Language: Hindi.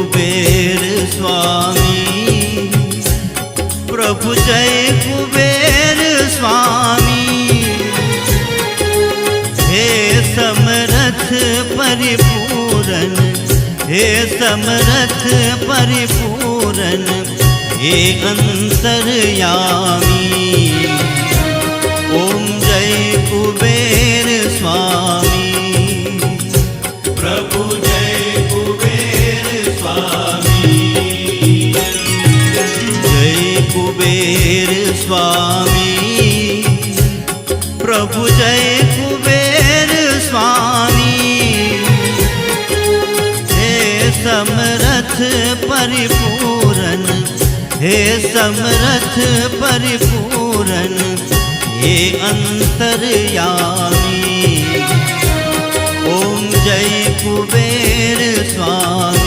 कुबेर स्वामी, प्रभु जय कुबेर स्वामी। हे समरथ परिपूरन, हे समरथ परिपूरन, हे अंतर्यामी। ओम जय कुबेर स्वामी, प्रभु जय कुबेर स्वामी। जय कुबेर स्वामी, प्रभु जय कुबेर स्वामी। हे समरथ परिपूरन, हे समरथ परिपूरन, हे अंतर्यामी। ओम जय कुबेर स्वामी।